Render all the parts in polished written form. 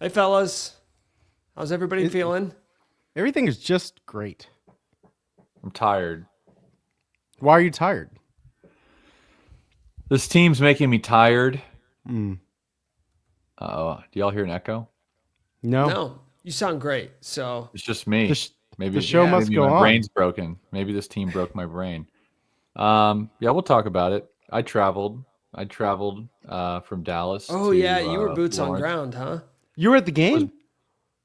Hey, fellas. How's everybody feeling? Everything is just great. I'm tired. Why are you tired? This team's making me tired. Mm. Do y'all hear an echo? No, No, you sound great. So, It's just the me. sh- Maybe the show yeah. must maybe go my on. brain's broken. Maybe this team broke my brain. Yeah, we'll talk about it. I traveled from Dallas Oh, yeah, to you were boots on Lawrence. ground, huh? You were at the I was game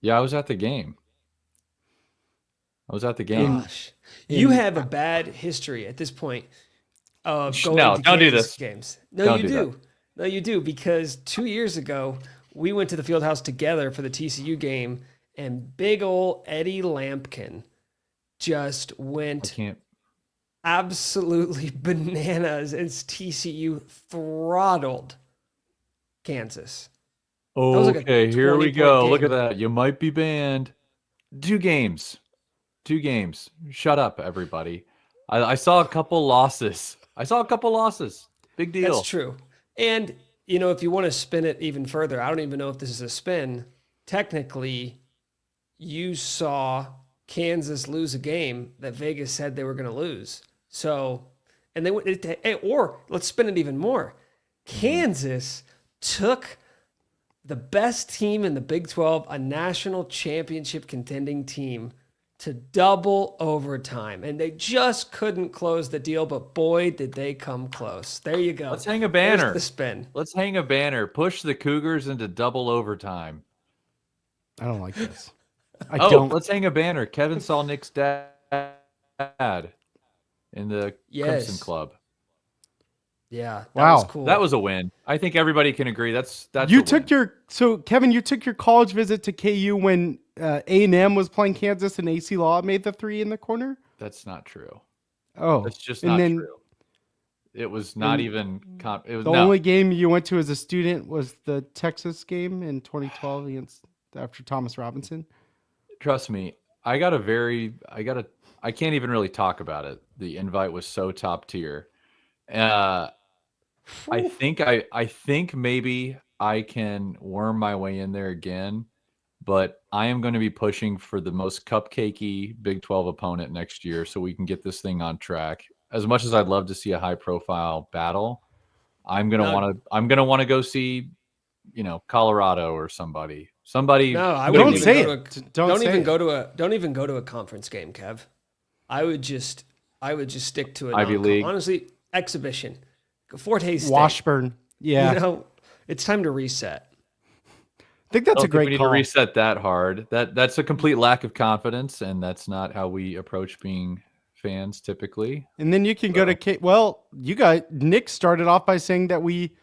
Yeah, I was at the game. I was at the game. in Gosh, you in. have a bad history at this point of going No, to don't do Kansas this. games. No, Don't you do that. do. No, you do. Because 2 years ago, we went to the field house together for the TCU game, and big ol' Eddie Lampkin just I went can't. absolutely bananas as TCU throttled Kansas. That was like a Okay, here 20 we point go. Look at game. that. You might be banned. 2 games. 2 games. Shut up, everybody. I saw a couple losses. Big That's deal. true. And, if you want to spin it even further, I don't even know if this is a spin. Technically, you saw Kansas lose a game that Vegas said they were going to lose. So, and or let's spin it even more. Mhm. Kansas took the best team in the Big 12, a national championship contending team, to double overtime. And they just couldn't close the deal, but boy, did they come close. There you go. Let's hang a There's banner. the spin. Let's hang a banner. Push the Cougars into double overtime. I don't like this. I Oh, don't. let's hang a banner. Kevin saw Nick's dad in the Crimson Yes. Club. Yeah, that was Wow. cool. That was a win. I think everybody can agree. That's You a took win. your so Kevin. You took your college visit to KU when A&M was playing Kansas and AC Law made the three in the corner. That's not true. Oh, That's just and not then true. It was not and even. It was the no. only game you went to as a student was the Texas game in 2012 against after Thomas Robinson. Trust me. I got a very. I can't even really talk about it. The invite was so top tier. Uh, I think maybe I can worm my way in there again, but I am going to be pushing for the most cupcakey Big 12 opponent next year so we can get this thing on track. As much as I'd love to see a high profile battle, no, I'm going to want to go see, Colorado or somebody. Somebody no, I somebody wouldn't Don't even weak. say go to it. a Don't say it. don't even go to a conference game, Kev. I would just stick to a Ivy non League. honestly exhibition. Fort Hays State. Washburn. Yeah, It's time to reset. I think I that's a don't think we great need to call. reset that hard. That's a complete lack of confidence, and that's not how we approach being fans typically. And then you can go to So Well, you got Nick started off by saying that we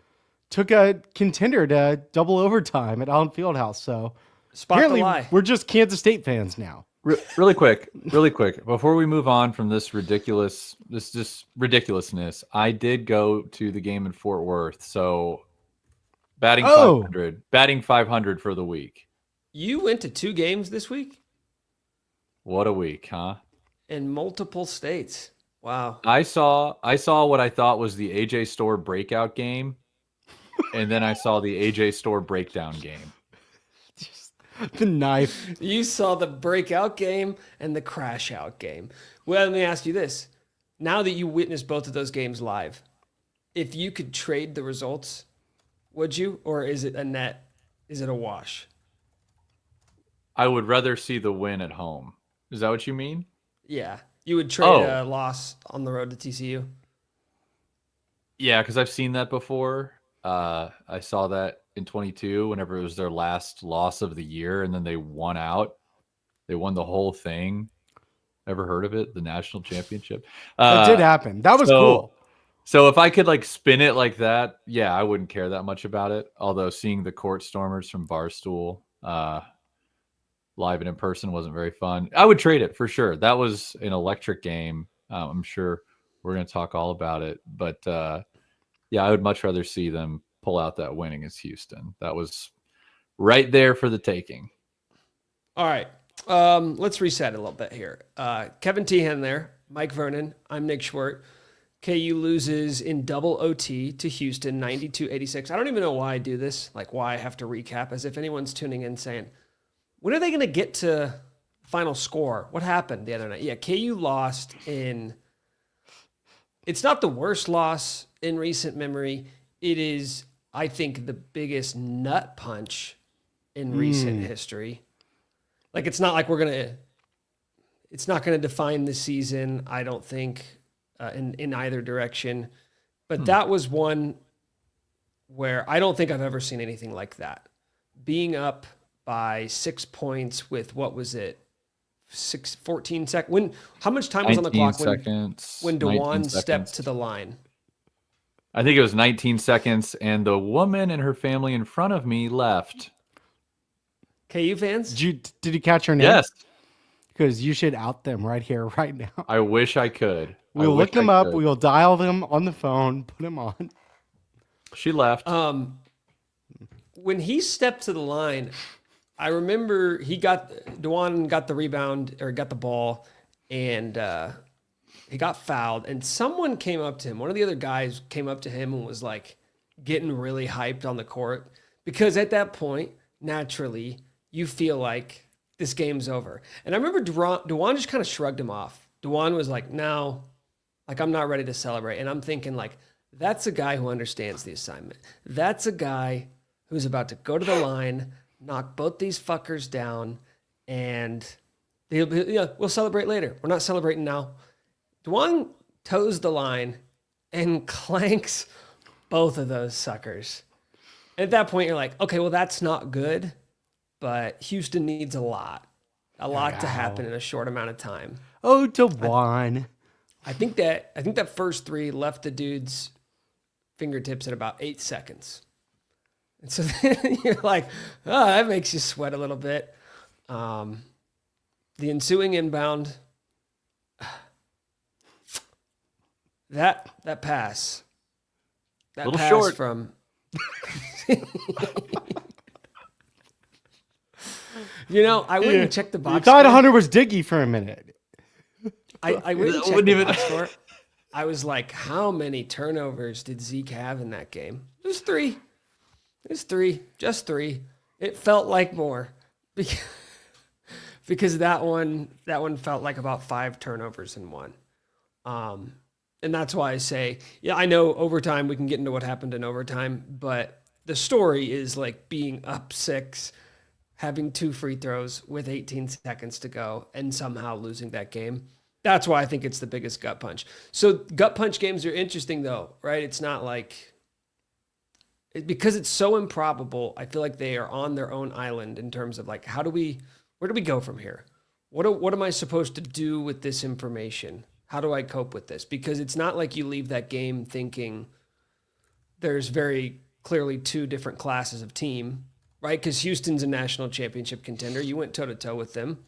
took a contender to double overtime at Allen Fieldhouse. So Spot the apparently lie. we're just Kansas State fans now. really quick, before we move on from this just ridiculousness, I did go to the game in Fort Worth. So Oh, batting 500 for the week. You went to 2 games this week What a week, huh? in multiple states. Wow. I saw what I thought was the AJ Store breakout game, and then I saw the AJ Store breakdown game. just the knife. You saw the breakout game and the crash out game. Well, let me ask you this. Now that you witnessed both of those games live, if you could trade the results, would you? Or is it a net? Is it a wash? I would rather see the win at home. Is that what you mean? Yeah. You would trade Oh, a loss on the road to TCU? yeah, because I've seen that before. I saw that in 22 whenever it was their last loss of the year, and then they won out. They won the whole thing. Ever heard of it? The national championship. That did Uh, happen. That was so cool. so if I could like spin it like that, yeah, I wouldn't care that much about it. Although seeing the court stormers from Barstool live and in person wasn't very fun. I would trade it for sure. That was an electric game. I'm sure we're going to talk all about it, but yeah, I would much rather see them pull out that win against Houston. That was right there for the taking. All right. Let's reset a little bit here. Kevin Teehan there, Mike Vernon. I'm Nick Schwert. KU loses in double OT to Houston, 92-86. I don't even know why I do this, like why I have to recap, as if anyone's tuning in saying, when are they going to get to final score? What happened the other night? Yeah, KU lost in... It's not the worst loss in recent memory. It is, I think, the biggest nut punch in recent history. Like, it's not like it's not going to define the season, I don't think, in either direction. But that was one where I don't think I've ever seen anything like that. Being up by 6 points with, what was it, 14 seconds? How much time was on the clock when DeJuan stepped to the line? I think it was 19 seconds, and the woman and her family in front of me left. KU fans? Did you catch her name? Yes. Because you should out them right here, right now. I wish I could. We'll look them up. We will dial them on the phone, put them on. She left. When he stepped to the line, I remember DeJuan got the rebound, or got the ball, and he got fouled, and someone came up to him. One of the other guys came up to him and was like getting really hyped on the court, because at that point, naturally, you feel like this game's over. And I remember DeJuan just kind of shrugged him off. DeJuan was like, no, like, I'm not ready to celebrate. And I'm thinking, like, that's a guy who understands the assignment. That's a guy who's about to go to the line, knock both these fuckers down, and we'll celebrate later. We're not celebrating now. DeJuan toes the line and clanks both of those suckers. And at that point, you're like, okay, well, that's not good, but Houston needs a lot to happen in a short amount of time. Oh, DeJuan. I think that first three left the dude's fingertips at about 8 seconds. And so then you're like, oh, that makes you sweat a little bit. The ensuing inbound, that pass. That little pass short. From... I went and checked the box You thought score. Hunter was Diggy for a minute. I went and checked the box score. I was like, how many turnovers did Zeke have in that game? It was three. Just three. It felt like more because that one felt like about 5 turnovers in one. And that's why I say, yeah, I know overtime, we can get into what happened in overtime, but the story is like being up 6, having 2 free throws with 18 seconds to go, and somehow losing that game. That's why I think it's the biggest gut punch. So gut punch games are interesting though, right? It's not like, because it's so improbable, I feel like they are on their own island in terms of like, where do we go from here? What am I supposed to do with this information? How do I cope with this? Because it's not like you leave that game thinking there's very clearly 2 different classes of team, right? Because Houston's a national championship contender. You went toe-to-toe with them.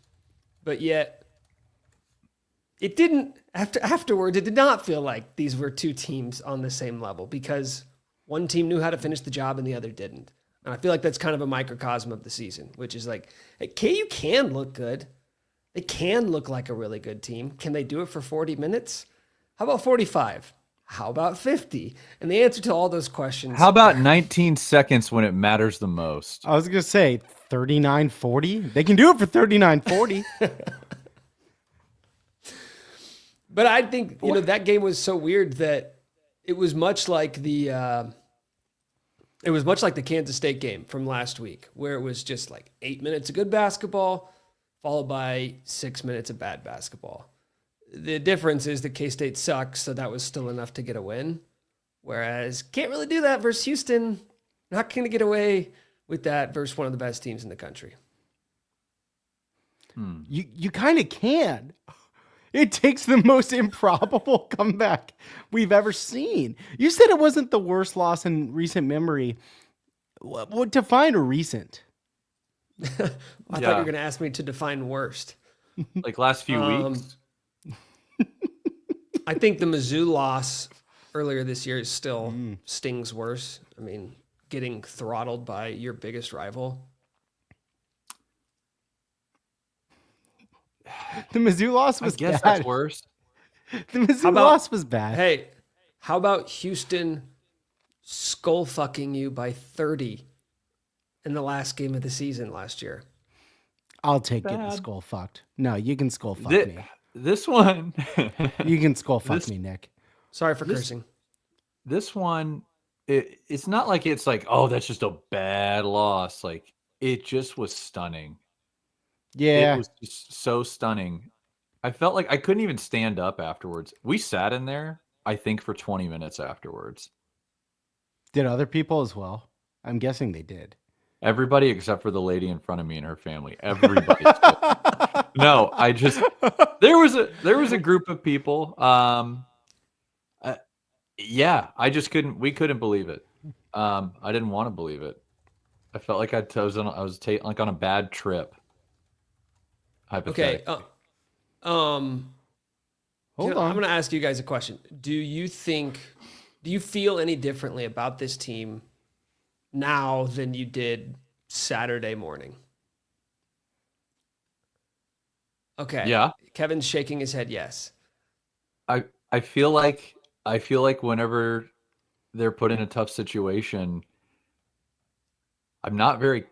But yet, it didn't, afterwards, it did not feel like these were 2 teams on the same level, because one team knew how to finish the job and the other didn't. And I feel like that's kind of a microcosm of the season, which is like, hey, KU can look good. They can look like a really good team. Can they do it for 40 minutes? How about 45? How about 50? And the answer to all those questions. How about 19 seconds when it matters the most? I was going to say 39-40. They can do it for 39-40. But I think, that game was so weird that it was much like the Kansas State game from last week, where it was just like 8 minutes of good basketball, followed by 6 minutes of bad basketball. The difference is that K-State sucks, so that was still enough to get a win. Whereas can't really do that versus Houston. Not going to get away with that versus one of the best teams in the country. You kind of can. It takes the most improbable comeback we've ever seen. You said it wasn't the worst loss in recent memory. What define a recent? I thought you were going to ask me to define worst. Like last few weeks? I think the Mizzou loss earlier this year still stings worse. I mean, getting throttled by your biggest rival. The Mizzou loss was I guess bad. that's worse. The Mizzou loss was bad. Hey, How about Houston skull fucking you by 30 in the last game of the season last year? I'll take getting Bad. skull fucked. No, you can skull fuck Thi- me. This one, You can skull fuck this me, Nick. Sorry for This- cursing. this one, it's not like it's like, oh, that's just a bad loss. Like it just was stunning. Yeah. It was just so stunning. I felt like I couldn't even stand up afterwards. We sat in there, I think, for 20 minutes afterwards. Did other people as well? I'm guessing they did. Everybody except for the lady in front of me and her family. Everybody. No, I just there was a group of people. Yeah, I just couldn't. We couldn't believe it. I didn't want to believe it. I felt like I was like on a bad trip. Okay. Hypothetically. Hold I'm on. going to ask you guys a question. Do you feel any differently about this team now than you did Saturday morning? Okay. Yeah. Kevin's shaking his head yes. I feel like whenever they're put in a tough situation, I'm not very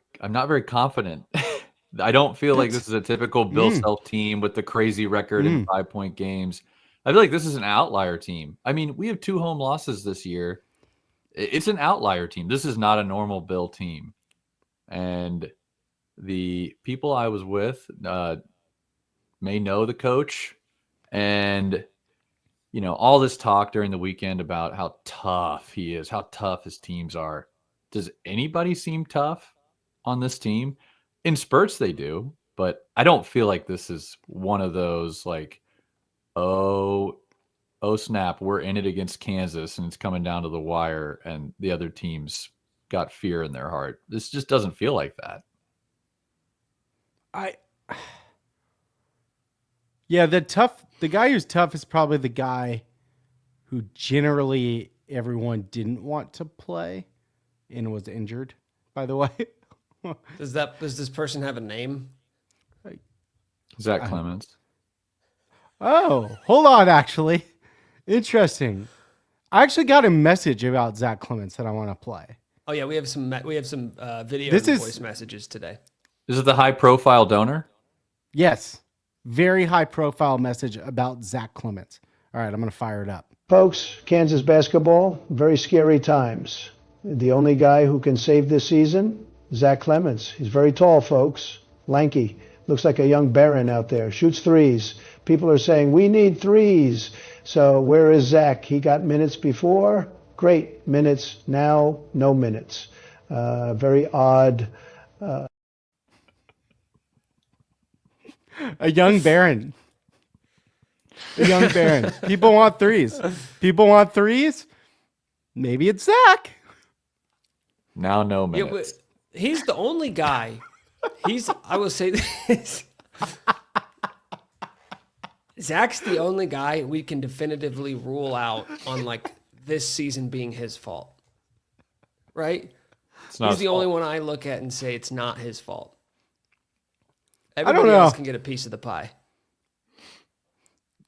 confident. I don't feel like this is a typical Bill Self team with the crazy record and 5-point games. I feel like this is an outlier team. I mean, we have 2 home losses this year. It's an outlier team. This is not a normal Bill team. And the people I was with may know the coach, and all this talk during the weekend about how tough he is, how tough his teams are. Does anybody seem tough on this team? In spurts they do, but I don't feel like this is one of those like, oh snap, we're in it against Kansas and it's coming down to the wire and the other team's got fear in their heart. This just doesn't feel like that. Yeah, the guy who's tough is probably the guy who generally everyone didn't want to play and was injured, by the way. Does this person have a name? Zach Clemens. Oh, hold on, actually. Interesting. I actually got a message about Zach Clemens that I want to play. Oh yeah, we have some video This and is- voice messages today. Is it the high profile donor? Yes. Very high profile message about Zach Clemens. All right, I'm going to fire it up. Folks, Kansas basketball, very scary times. The only guy who can save this season, Zach Clemens. He's very tall, folks. Lanky. Looks like a young Baron out there. Shoots threes. People are saying, we need threes. So where is Zach? He got minutes before. Great minutes. Now, no minutes. Very odd. A young Baron. A young Baron. People want threes. People want threes. Maybe it's Zach. Now no Yeah, minutes. he's the only guy. I will say this. Zach's the only guy we can definitively rule out on like this season being his fault. Right? It's not He's his the only fault. one I look at and say it's not his fault. don't Everybody else know. can get a piece of the pie.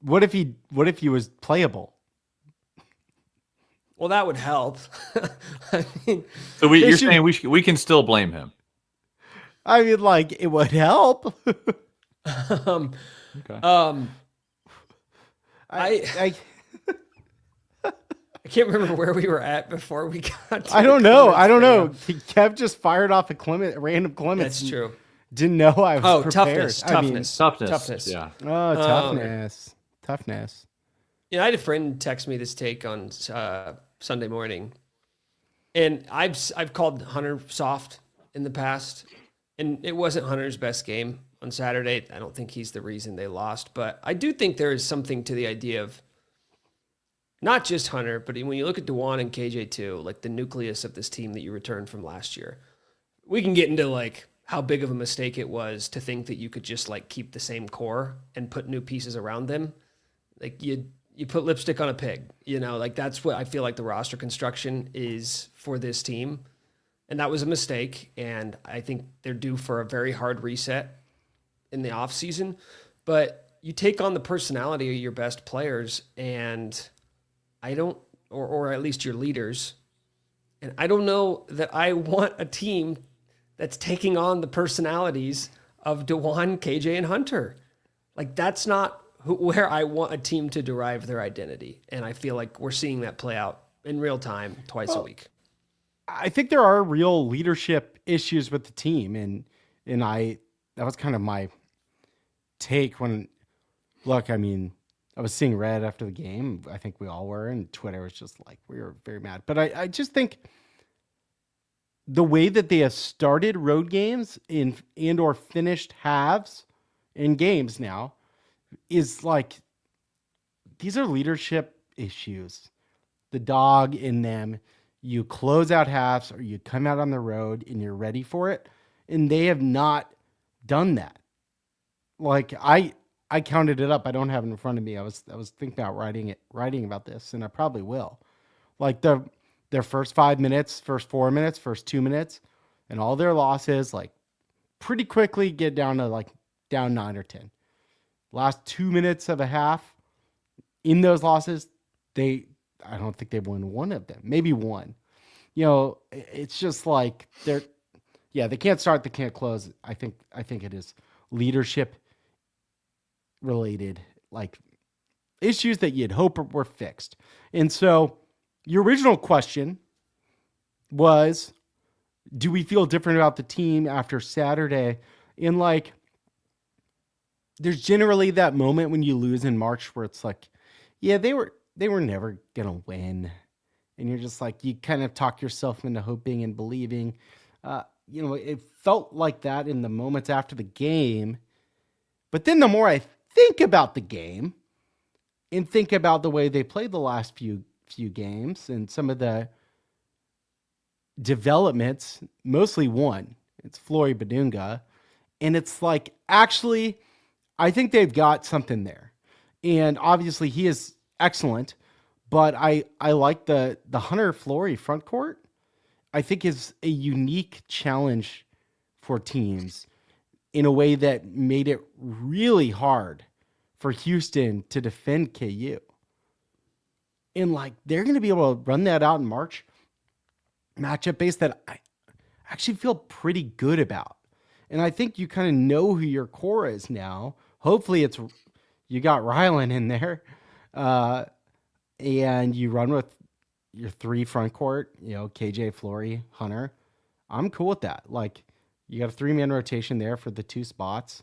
What if he was playable? Well, that would help. I mean, So They you're should- saying we can still blame him? I mean, like, it would help. um, Okay. I I can't remember where we were at before we got to I the don't know. Clemens I don't thing. know. Kev just fired off random Clemens. That's true. Didn't know I was Oh, prepared. toughness. Toughness. Yeah. Oh, toughness. Toughness. You know, I had a friend text me this take on Sunday morning, and I've called Hunter soft in the past, and it wasn't Hunter's best game on Saturday. I don't think he's the reason they lost, but I do think there is something to the idea of not just Hunter, but when you look at DeJuan and KJ too, like the nucleus of this team that you returned from last year. We can get into like how big of a mistake it was to think that you could just like keep the same core and put new pieces around them. Like you put lipstick on a pig, like that's what I feel like the roster construction is for this team. And that was a mistake. And I think they're due for a very hard reset in the off season, but you take on the personality of your best players. And I don't or at least your leaders. And I don't know that I want a team that's taking on the personalities of DeJuan, KJ, and Hunter. Like, that's not where I want a team to derive their identity. And I feel like we're seeing that play out in real time twice a week. I think there are real leadership issues with the team. And that was kind of my take when, look, I mean, I was seeing red after the game. I think we all were. And Twitter was just like, we were very mad. But I just think the way that they have started road games and or finished halves in games now is like, these are leadership issues. The dog in them, you close out halves or you come out on the road and you're ready for it. And they have not done that. Like I counted it up. I don't have it in front of me. I was thinking about writing about this, and I probably will. Like their first 5 minutes, first 4 minutes, first 2 minutes, and all their losses, like pretty quickly get down to down 9 or 10. Last 2 minutes of a half in those losses, I don't think they've won one of them, maybe one. It's just like they can't start, they can't close. I think it is leadership related, like issues that you'd hope were fixed. And so your original question was, do we feel different about the team after Saturday? And like, there's generally that moment when you lose in March where it's like, yeah, they were never going to win. And you're just like, you kind of talk yourself into hoping and believing. It felt like that in the moments after the game. But then the more I think about the game and think about the way they played the last few games and some of the developments, mostly one, it's Flory Badunga. And it's like, actually, I think they've got something there. And obviously he is excellent, but I like the Hunter Flory front court. I think is a unique challenge for teams in a way that made it really hard for Houston to defend KU. And like, they're going to be able to run that out in March, matchup base that I actually feel pretty good about. And I think you kind of know who your core is now. Hopefully you got Rylan in there, and you run with your 3 front court, KJ, Flory, Hunter. I'm cool with that. Like, you got a 3-man rotation there for the 2 spots,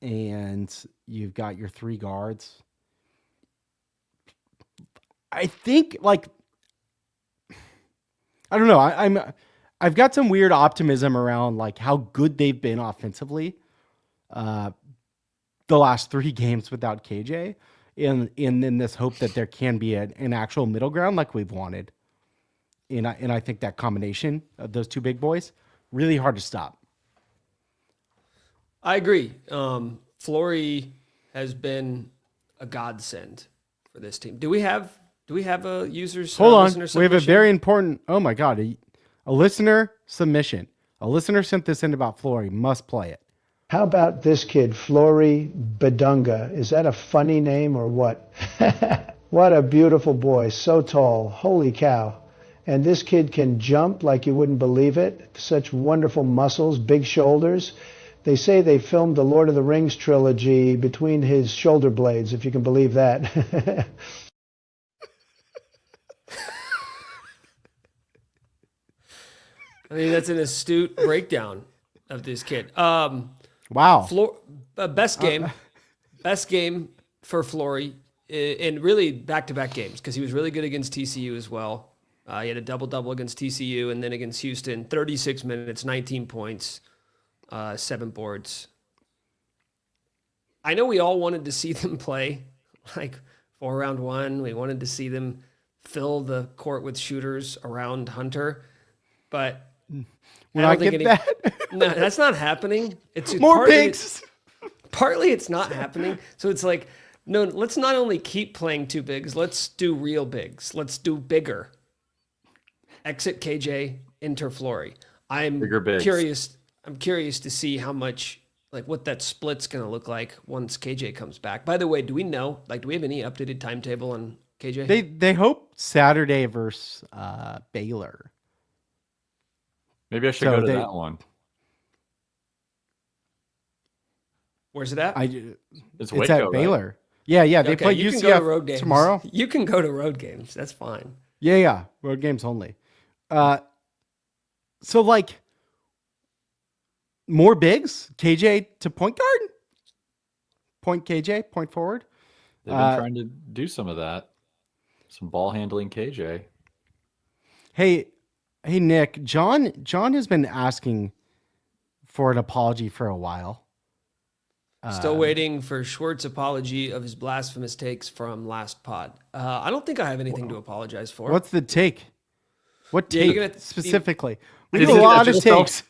and you've got your 3 guards. I think, like, I don't know. I've got some weird optimism around like how good they've been offensively the last 3 games without KJ, and then this hope that there can be an actual middle ground like we've wanted. And I think that combination of those 2 big boys, really hard to stop. I agree. Flory has been a godsend for this team. Do we have a user's Hold on? listener submission? We have a very important. Oh my God, a listener submission. A listener sent this in about Flory. Must play it. How about this kid, Flory Badunga? Is that a funny name or what? What a beautiful boy. So tall. Holy cow. And this kid can jump like you wouldn't believe it. Such wonderful muscles, big shoulders. They say they filmed the Lord of the Rings trilogy between his shoulder blades, if you can believe that. I mean, that's an astute breakdown of this kid. Wow. Best game for Flory, and really back-to-back games, because he was really good against TCU as well. He had a double-double against TCU and then against Houston, 36 minutes, 19 points, 7 boards. I know we all wanted to see them play like for round 1. We wanted to see them fill the court with shooters around Hunter, but When I get that, no, that's not happening. It's more bigs. Partly it's not happening. So it's like, no, let's not only keep playing 2 bigs, let's do real bigs. Let's do bigger. Exit KJ, enter Flory. I'm curious to see how much, like, what that split's going to look like once KJ comes back. By the way, do we have any updated timetable on KJ? They hope Saturday versus Baylor. Maybe I should So go to they- that one. Where's it at? It's It's Waco, at right? Baylor. Yeah, they play you can go to road UCF games tomorrow. You can go to road games. That's fine. Yeah, road games only. So like more bigs, KJ to point guard, point KJ, point forward. They've been trying to do some of that. Some ball handling KJ. Hey Nick, John has been asking for an apology for a while. Still waiting for Schwartz's apology of his blasphemous takes from last pod. I don't think I have anything to apologize for. What's the take? What Yeah, take you're gonna- specifically? We Isn't have a it lot of Bill takes.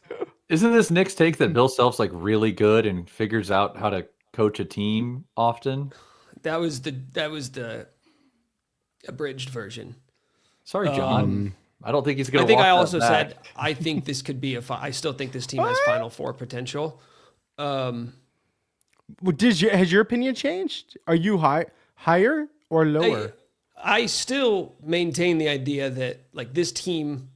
Isn't this Nick's take that Bill Self's like really good and figures out how to coach a team often? That was the abridged version. Sorry, John. I don't think he's going I to. think I also said I think this could be I still think this team has Final Four potential. Has your opinion changed? Are you higher or lower? I still maintain the idea that like this team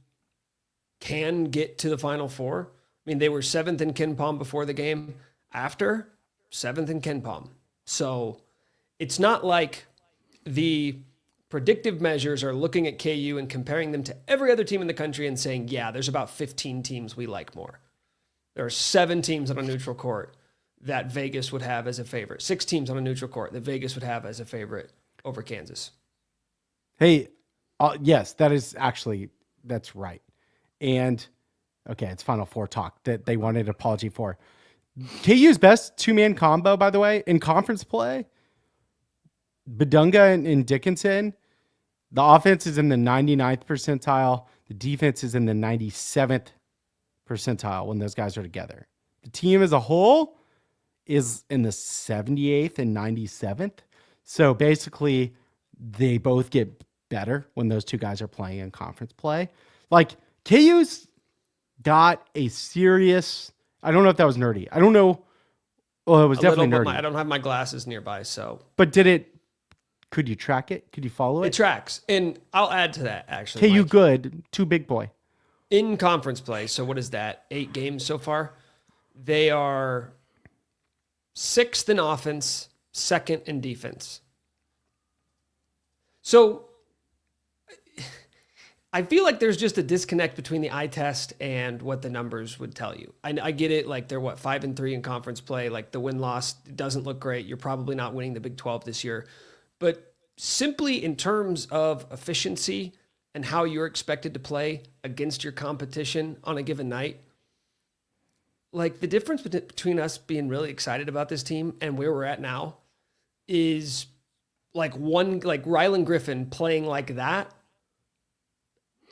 can get to the Final Four. I mean, they were 7th in Ken Palm before the game. After 7th in Ken Palm. So it's not like the predictive measures are looking at KU and comparing them to every other team in the country and saying, yeah, there's about 15 teams we like more. There are 7 teams on a neutral court that Vegas would have as a favorite. 6 teams on a neutral court that Vegas would have as a favorite over Kansas. Hey, yes, that's right. And okay, it's Final Four talk that they wanted an apology for. KU's best 2-man combo, by the way, in conference play, Badunga and Dickinson, the offense is in the 99th percentile. The defense is in the 97th percentile when those guys are together. The team as a whole is in the 78th and 97th. So basically, they both get better when those two guys are playing in conference play. Like, KU's got a serious... I don't know if that was nerdy. I don't know. Well, it was definitely nerdy. I don't have my glasses nearby, so... But could you track it? Could you follow it? It tracks. And I'll add to that, actually. KU Mike. good, too big boy. In conference play, so what is that? 8 games so far? They are 6th in offense, 2nd in defense. So I feel like there's just a disconnect between the eye test and what the numbers would tell you. I get it. Like they're 5-3 in conference play. Like the win-loss doesn't look great. You're probably not winning the Big 12 this year. But simply in terms of efficiency and how you're expected to play against your competition on a given night, like the difference between us being really excited about this team and where we're at now is like Rylan Griffin playing like that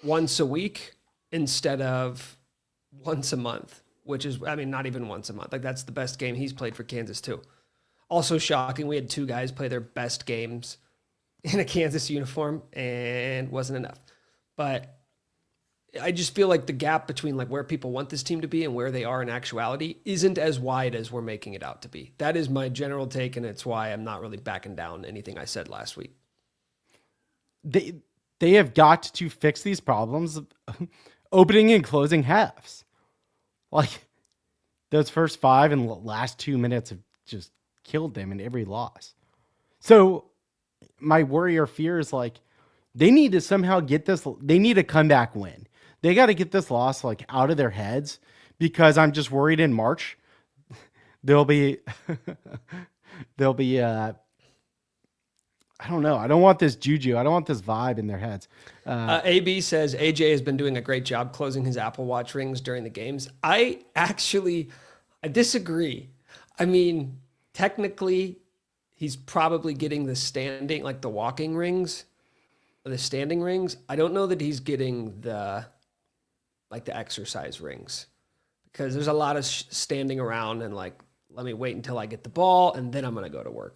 once a week instead of once a month, which is, I mean, not even once a month. Like that's the best game he's played for Kansas too. Also shocking, we had 2 guys play their best games in a Kansas uniform and wasn't enough. But I just feel like the gap between like where people want this team to be and where they are in actuality isn't as wide as we're making it out to be. That is my general take, and it's why I'm not really backing down anything I said last week. They have got to fix these problems of opening and closing halves. Like those first 5 and last 2 minutes have just killed them in every loss. So my worry or fear is like they need to somehow get this. They need a comeback win. They got to get this loss like out of their heads, because I'm just worried in March they'll be I don't know. I don't want this juju. I don't want this vibe in their heads. AB says AJ has been doing a great job closing his Apple Watch rings during the games. I disagree. I mean, technically, he's probably getting the standing, like the walking rings, or the standing rings. I don't know that he's getting the exercise rings, because there's a lot of standing around and like, let me wait until I get the ball and then I'm going to go to work.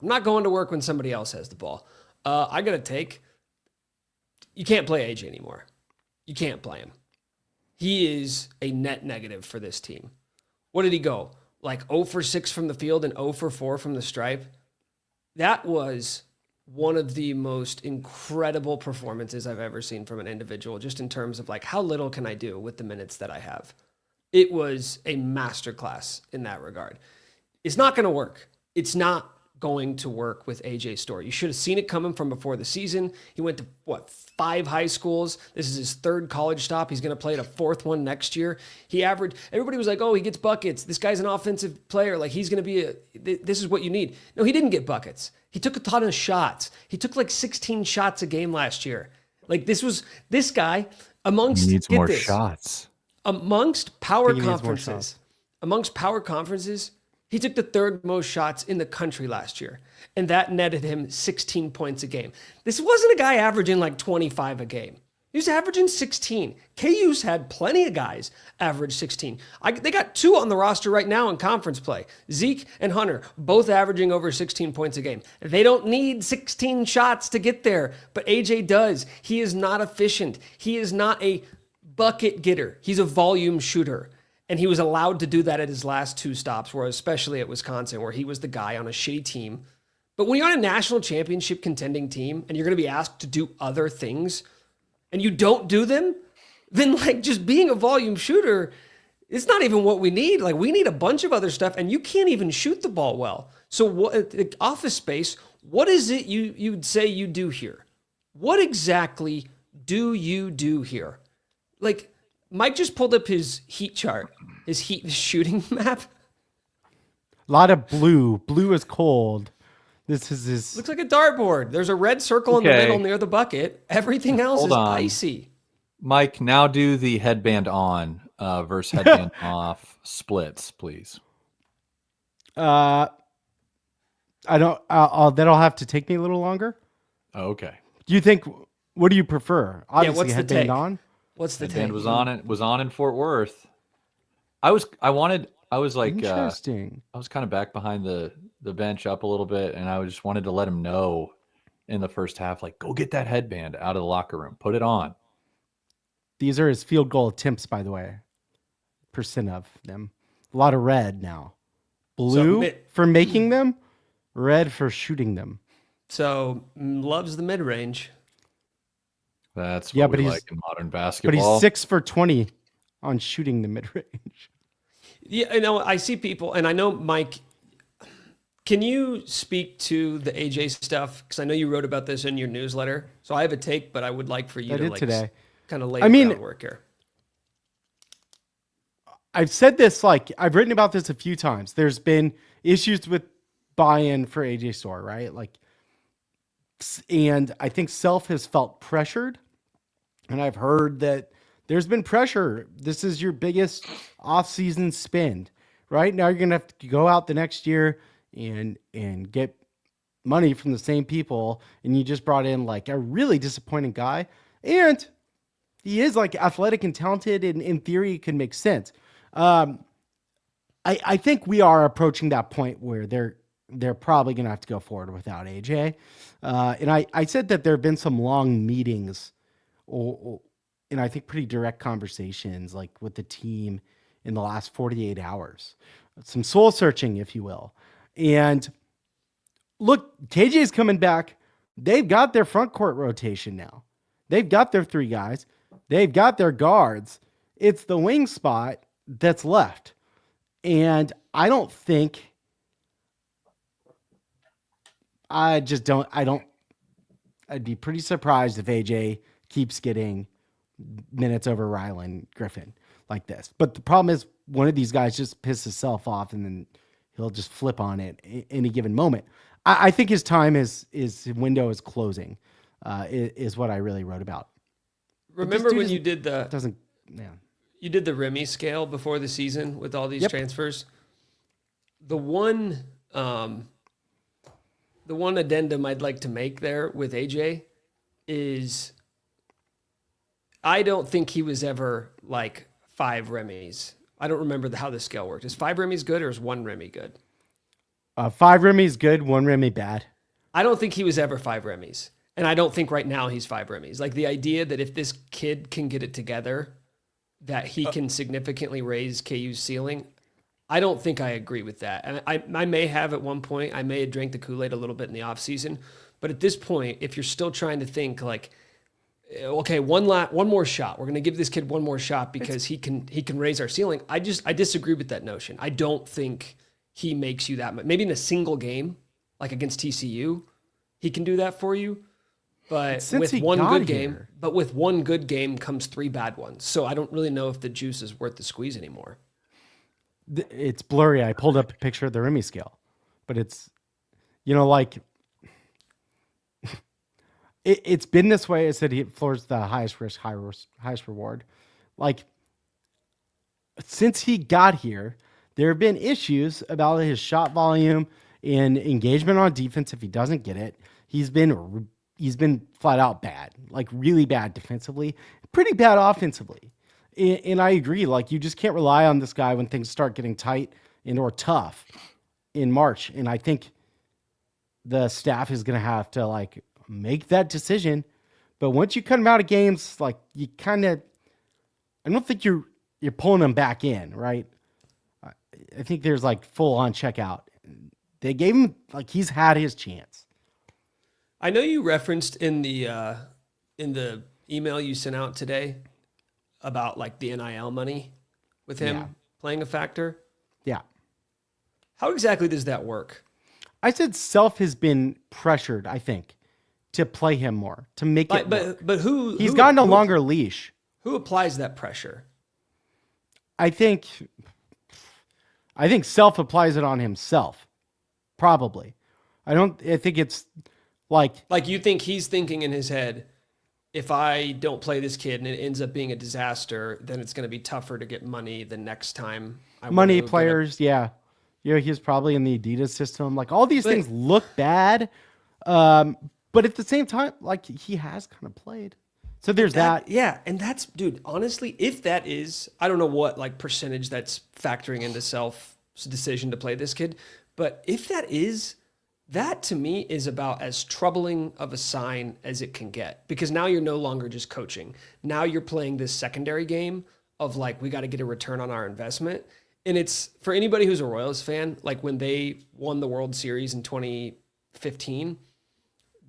I'm not going to work when somebody else has the ball. I got to take. You can't play AJ anymore. You can't play him. He is a net negative for this team. What did he go? Like 0 for 6 from the field and 0 for 4 from the stripe? That was one of the most incredible performances I've ever seen from an individual, just in terms of like, how little can I do with the minutes that I have? It was a masterclass in that regard. It's not going to work. It's not going to work with AJ Storr. You should have seen it coming from before the season. He went to 5 high schools. This is his 3rd college stop. He's going to play at a 4th one next year. Everybody was like, oh, he gets buckets. This guy's an offensive player. Like, he's going to be this is what you need. No, he didn't get buckets. He took a ton of shots. He took like 16 shots a game last year. Like, this guy amongst, he needs more shots. Amongst power conferences, he took the 3rd most shots in the country last year, and that netted him 16 points a game. This wasn't a guy averaging like 25 a game. He was averaging 16. KU's had plenty of guys average 16. They got 2 on the roster right now in conference play. Zeke and Hunter, both averaging over 16 points a game. They don't need 16 shots to get there, but AJ does. He is not efficient. He is not a bucket getter. He's a volume shooter. And he was allowed to do that at his last 2 stops, where especially at Wisconsin, where he was the guy on a shitty team. But when you're on a national championship contending team and you're going to be asked to do other things and you don't do them, then like just being a volume shooter, it's not even what we need. Like, we need a bunch of other stuff, and you can't even shoot the ball well. So what, Office Space, what is it you'd say you do here? What exactly do you do here? Like, Mike just pulled up his heat chart, his heat shooting map. A lot of blue. Blue is cold. This is his. Looks like a dartboard. There's a red circle in the middle near the bucket. Everything else is icy. Mike, now do the headband on versus headband off splits, please. I don't. That'll have to take me a little longer. Oh, okay. Do you think? What do you prefer? Obviously, what's the headband take? on. What's the headband take? was on in Fort Worth. I was like Interesting. I was kind of back behind the bench up a little bit, and I just wanted to let him know in the first half, like, go get that headband out of the locker room, put it on. These are his field goal attempts, by the way. Percent of them. A lot of red now. Blue for making them, red for shooting them. So loves the mid range. That's what we like in modern basketball. But he's 6 for 20 on shooting the mid range. Yeah, I know. I see people, and I know, Mike, can you speak to the AJ stuff? Because I know you wrote about this in your newsletter. So I have a take, but I would like for you to kind of lay the groundwork here. I've said this, like, I've written about this a few times. There's been issues with buy-in for AJ Storr, right? Like, and I think Self has felt pressured. And I've heard that there's been pressure. This is your biggest off-season spend, right? Now you're going to have to go out the next year and get money from the same people. And you just brought in like a really disappointing guy. And he is like athletic and talented, and in theory it can make sense. I think we are approaching that point where they're probably going to have to go forward without AJ. And I said that there have been some long meetings and I think pretty direct conversations like with the team in the last 48 hours, some soul searching, if you will. And look, KJ is coming back. They've got their front court rotation now. They've got their 3 guys. They've got their guards. It's the wing spot that's left. And I don't think, I'd be pretty surprised if AJ keeps getting minutes over Rylan Griffin like this. But the problem is one of these guys just pisses himself off and then he'll just flip on it any given moment. I think his time his window is closing, is what I really wrote about. Remember when you did you did the Remy scale before the season with all these transfers? The one addendum I'd like to make there with AJ is I don't think he was ever like 5 Remy's. I don't remember how the scale worked. Is 5 Remy's good or is 1 Remy good? 5 Remy's good, 1 Remy bad. I don't think he was ever 5 Remy's. And I don't think right now he's 5 Remy's. Like the idea that if this kid can get it together, that he can significantly raise KU's ceiling, I don't think I agree with that. And I may have at one point, I may have drank the Kool-Aid a little bit in the offseason, But at this point, if you're still trying to think like, okay, one more shot, we're going to give this kid one more shot because he can raise our ceiling. I disagree with that notion. I don't think he makes you that much. Maybe in a single game, like against TCU, he can do that for you. But with one good game comes 3 bad ones. So I don't really know if the juice is worth the squeeze anymore. It's blurry. I pulled up a picture of the Remy scale, but it's, like it's been this way. I said Floor's the highest risk, highest reward. Like since he got here, there have been issues about his shot volume and engagement on defense. If he doesn't get it, he's been flat out bad, like really bad defensively, pretty bad offensively. And I agree, like you just can't rely on this guy when things start getting tight and or tough in March. And I think the staff is going to have to like make that decision. But once you cut him out of games, like you kind of, I don't think you're pulling him back in, right? I think there's like full on checkout. They gave him, like he's had his chance. I know you referenced in the email you sent out today about like the NIL money with him playing a factor. Yeah. How exactly does that work? I said Self has been pressured, I think, to play him more, to make it work. But he's gotten a longer leash. Who applies that pressure? I think Self applies it on himself. Probably. I think it's like you think he's thinking in his head, if I don't play this kid and it ends up being a disaster, then it's going to be tougher to get money the next time. Money, players, yeah. He's probably in the Adidas system. Like all these things look bad. But at the same time, like he has kind of played. So there's that. Yeah. And that's, dude, honestly, if that is, I don't know what like percentage that's factoring into Self's decision to play this kid. But if that is, that to me is about as troubling of a sign as it can get, because now you're no longer just coaching. Now you're playing this secondary game of like, we got to get a return on our investment. And it's for anybody who's a Royals fan, like when they won the World Series in 2015,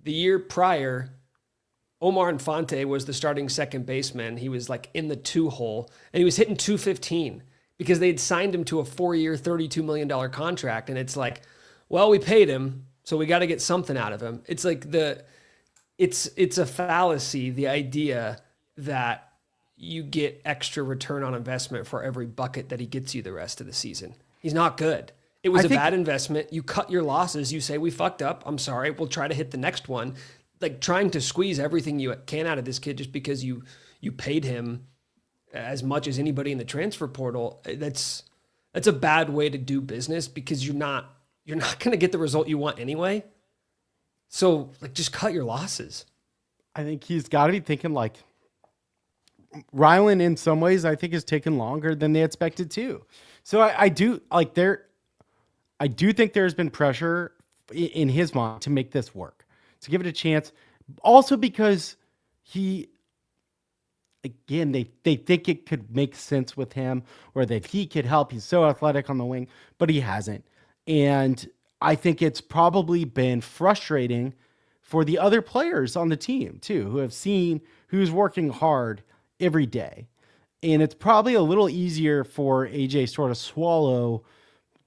the year prior, Omar Infante was the starting second baseman. He was like in the 2 hole and he was hitting 215 because they'd signed him to a 4-year, $32 million contract. And it's like, well, we paid him, so we got to get something out of him. It's like it's a fallacy, the idea that you get extra return on investment for every bucket that he gets you the rest of the season. He's not good. It was a bad investment. You cut your losses. You say, we fucked up. I'm sorry. We'll try to hit the next one. Like trying to squeeze everything you can out of this kid just because you paid him as much as anybody in the transfer portal. That's a bad way to do business because you're not going to get the result you want anyway. So like, just cut your losses. I think he's got to be thinking like Rylan in some ways, I think has taken longer than they expected to. So I do think there's been pressure in his mind to make this work, to give it a chance. Also because they think it could make sense with him or that he could help. He's so athletic on the wing, but he hasn't. And I think it's probably been frustrating for the other players on the team too, who have seen who's working hard every day. And it's probably a little easier for AJ sort of swallow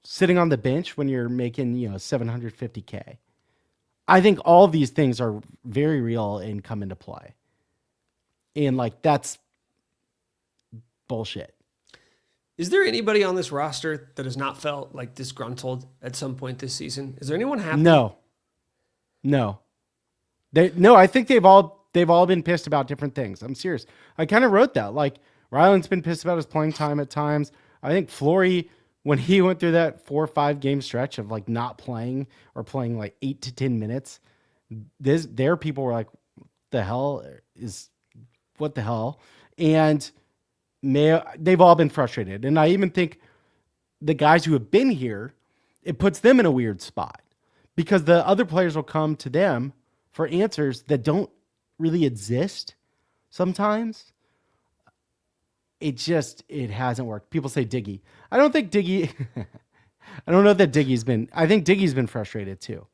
sitting on the bench when you're making, $750K. I think all of these things are very real and come into play. And like, that's bullshit. Is there anybody on this roster that has not felt like disgruntled at some point this season? Is there anyone happy? No. I think they've all been pissed about different things. I'm serious. I kind of wrote that. Like Ryland's been pissed about his playing time at times. I think Flory, when he went through that 4 or 5 game stretch of like not playing or playing like 8 to 10 minutes, there people were like, what the hell? And they've all been frustrated. And I even think the guys who have been here, it puts them in a weird spot because the other players will come to them for answers that don't really exist sometimes. It hasn't worked. People say Diggy. I don't think Diggy, I don't know that Diggy's been, I think Diggy's been frustrated too.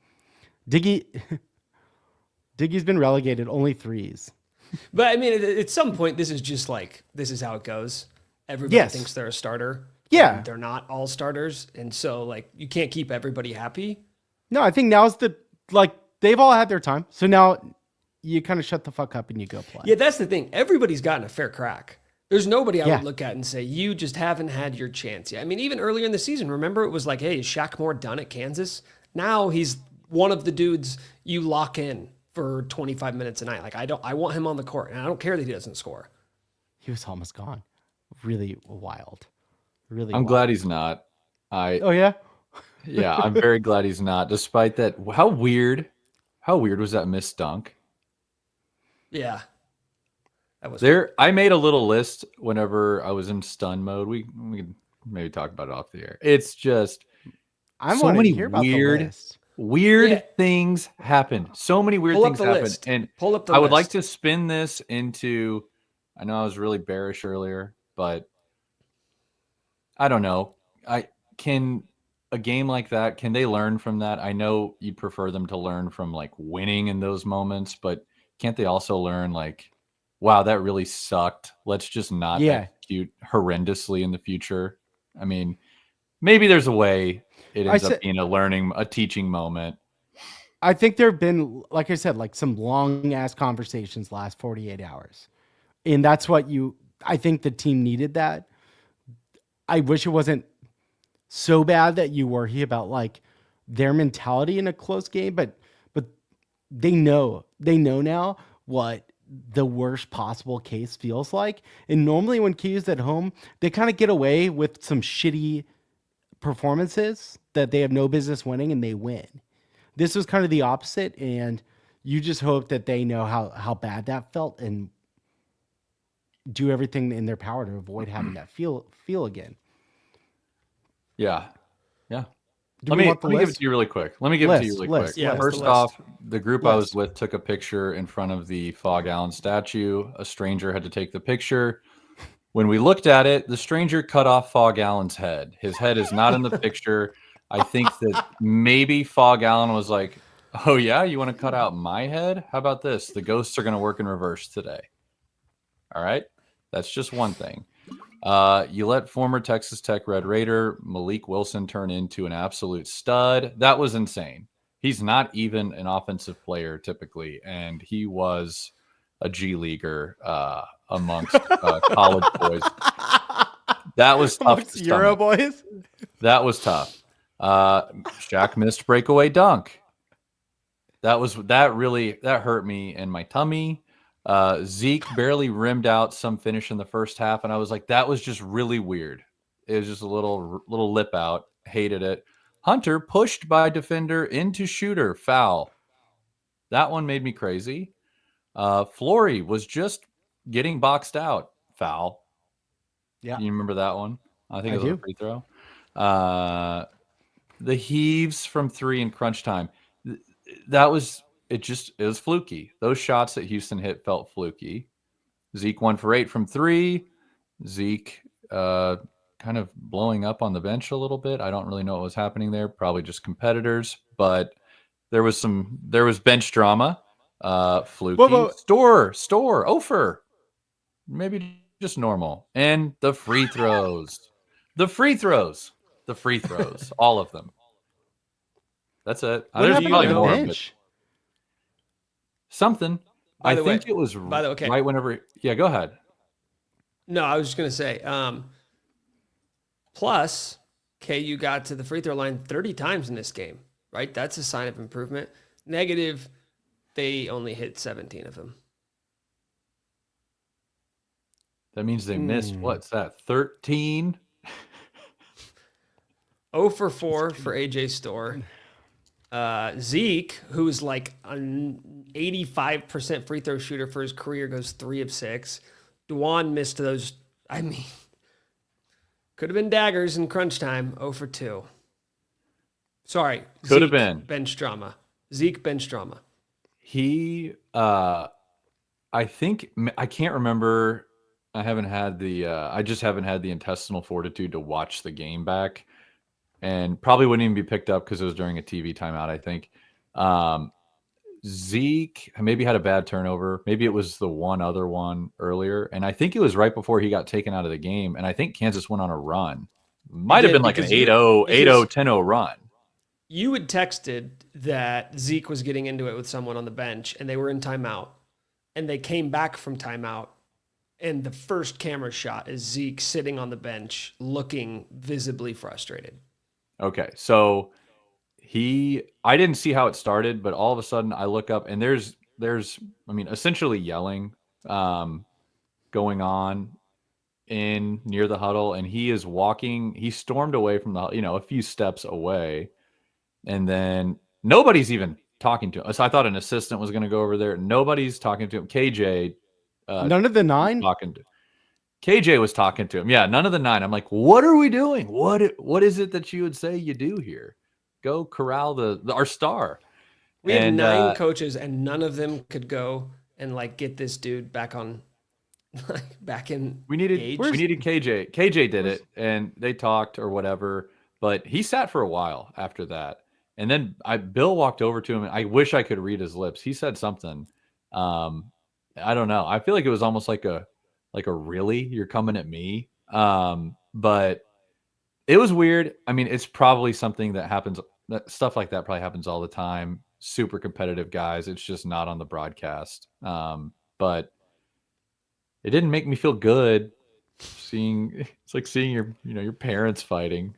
Diggy, Diggy's been relegated only threes. But I mean, at some point, this is just like, this is how it goes. Everybody Yes. thinks they're a starter. Yeah. And they're not all starters. And so, like, you can't keep everybody happy. No, I think now's they've all had their time. So now you kind of shut the fuck up and you go play. Yeah, that's the thing. Everybody's gotten a fair crack. There's nobody I Yeah. would look at and say, you just haven't had your chance yet. I mean, even earlier in the season, remember it was like, hey, is Shaq Moore done at Kansas? Now he's one of the dudes you lock in for 25 minutes a night. Like, I want him on the court, and I don't care that he doesn't score. He was almost gone. Really wild. Really I'm wild. glad he's not. Oh, yeah? Yeah, I'm very glad he's not. Despite that, how weird was that missed dunk? Yeah. That was There, I made a little list whenever I was in stun mode. We can maybe talk about it off the air. It's just I so want to many hear about the weird list. Yeah. things happened. So many weird Pull up things the happened. list. And Pull up the I would like list. to spin this into, I know I was really bearish earlier, but I don't know. Can a game like that, can they learn from that? I know you prefer them to learn from like winning in those moments, but can't they also learn like, wow, that really sucked. Let's just not execute horrendously in the future. I mean, maybe there's a way it ends up being a teaching moment. I think there have been, like I said, like some long ass conversations last 48 hours. And that's what I think the team needed that. I wish it wasn't so bad that you worry about like their mentality in a close game, but they know now what the worst possible case feels like. And normally when KU's at home, they kind of get away with some shitty performances that they have no business winning, and they win. This was kind of the opposite, and you just hope that they know how bad that felt and do everything in their power to avoid having that feel again. Yeah. Do Let we me want the give it list? to you really quick. Let me give it to you really quick. Yeah, First what's the off, the group I was List. with took a picture in front of the Fog Allen statue. A stranger had to take the picture. When we looked at it, the stranger cut off Fog Allen's head. His head is not in the picture. I think that maybe Fog Allen was like, oh yeah, you want to cut out my head? How about this? The ghosts are going to work in reverse today. All right. That's just one thing. You let former Texas Tech Red Raider Malik Wilson turn into an absolute stud. That was insane. He's not even an offensive player typically, and he was a G leaguer amongst college boys. That was tough. Amongst Euro boys. That was tough. Shaq missed breakaway dunk. That hurt me in my tummy. Zeke barely rimmed out some finish in the first half, and I was like, that was just really weird. It was just a little lip out. Hated it. Hunter pushed by defender into shooter, foul. That one made me crazy. Flory was just getting boxed out, foul. Yeah. You remember that one? I think it was do. a free throw. The heaves from three in crunch time. That was it. It was fluky. Those shots that Houston hit felt fluky. Zeke 1 for 8 from three. Zeke kind of blowing up on the bench a little bit. I don't really know what was happening there. Probably just competitors, but there was bench drama. Fluky. Store. Ofer. Maybe just normal. And the free throws. All of them. That's it. What There's happened probably on the more, but bench? something. By I the think way- it was by the way, okay. right whenever. Yeah, go ahead. No, I was just going to say, plus, KU got to the free throw line 30 times in this game, right? That's a sign of improvement. Negative, they only hit 17 of them. That means they missed, what's that, 13? 0 for 4 for AJ Store. Zeke, who's like an 85% free throw shooter for his career, goes 3 of 6. Duan missed those. I mean, could have been daggers in crunch time. 0 for 2. Sorry. Could have been. Bench drama. Zeke bench drama. He, I think, I can't remember. I just haven't had the intestinal fortitude to watch the game back, and probably wouldn't even be picked up because it was during a TV timeout, I think. Zeke maybe had a bad turnover. Maybe it was the one other one earlier. And I think it was right before he got taken out of the game. And I think Kansas went on a run. Might have been like an 8-0, 8-0, 10-0 run. You had texted that Zeke was getting into it with someone on the bench and they were in timeout. And they came back from timeout. And the first camera shot is Zeke sitting on the bench looking visibly frustrated. Okay. So I didn't see how it started, but all of a sudden I look up and there's essentially yelling going on in near the huddle, and he stormed away from a few steps away, and then nobody's even talking to him. So I thought an assistant was going to go over there. Nobody's talking to him. KJ, none of the 9 KJ was talking to him. Yeah, none of the 9. I'm like, what are we doing? What is it that you would say you do here? Go corral our star. We had 9 coaches, and none of them could go and get this dude back on, back in. We needed KJ. KJ did it, and they talked or whatever. But he sat for a while after that, and then Bill walked over to him, and I wish I could read his lips. He said something. I don't know. I feel like it was almost like a really, you're coming at me. But it was weird. I mean, it's probably something that happens. Stuff like that probably happens all the time. Super competitive guys. It's just not on the broadcast. But it didn't make me feel good it's like seeing your parents fighting.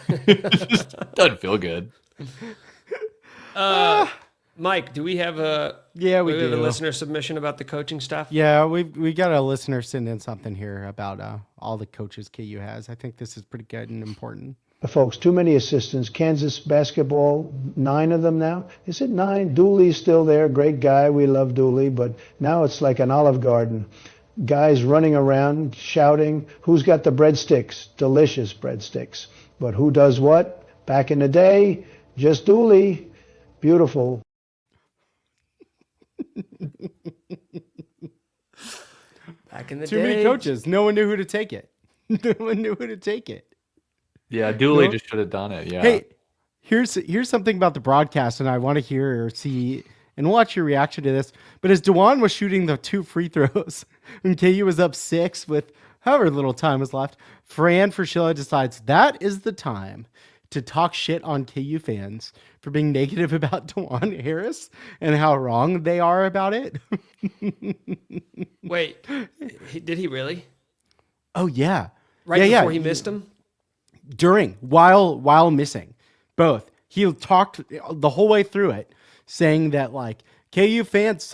It just doesn't feel good. Mike, do we have a we have do. a listener submission about the coaching stuff? Yeah, we got a listener send in something here about all the coaches KU has. I think this is pretty good and important. Folks, too many assistants. Kansas basketball, 9 of them now. Is it 9? Dooley's still there. Great guy. We love Dooley. But now it's like an Olive Garden. Guys running around, shouting, who's got the breadsticks? Delicious breadsticks. But who does what? Back in the day, just Dooley. Beautiful. Back in the Too day. many coaches. No one knew who to take it. No one knew who to take it. Yeah, Dooley just should have done it. Yeah. Hey, here's something about the broadcast, and I want to hear or see and watch your reaction to this. But as DeJuan was shooting the 2 free throws, and KU was up 6 with however little time was left, Fran Fraschilla decides that is the time to talk shit on KU fans for being negative about DeJuan Harris and how wrong they are about it. Wait, did he really? Oh yeah, Right before he missed him? While missing, both. He talked the whole way through it, saying that KU fans.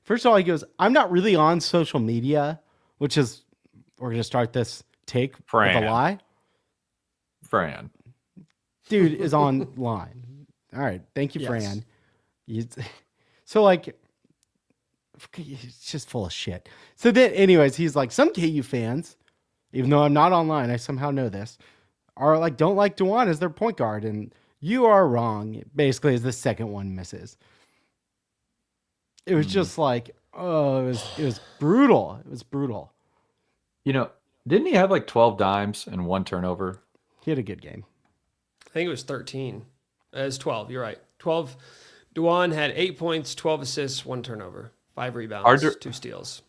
First of all, he goes, "I'm not really on social media," which is we're gonna start this take with a lie. Fran, dude is online. All right, thank you, yes. Fran. So it's just full of shit. So then, anyways, he's like, some KU fans, even though I'm not online, I somehow know this, are don't like DeJuan as their point guard, and you are wrong. Basically, as the second one misses, it was just it was brutal. It was brutal. Didn't he have 12 dimes and 1 turnover? He had a good game. I think it was 13. It was 12. You're right. 12. DeJuan had 8 points, 12 assists, 1 turnover, 5 rebounds, 2 steals.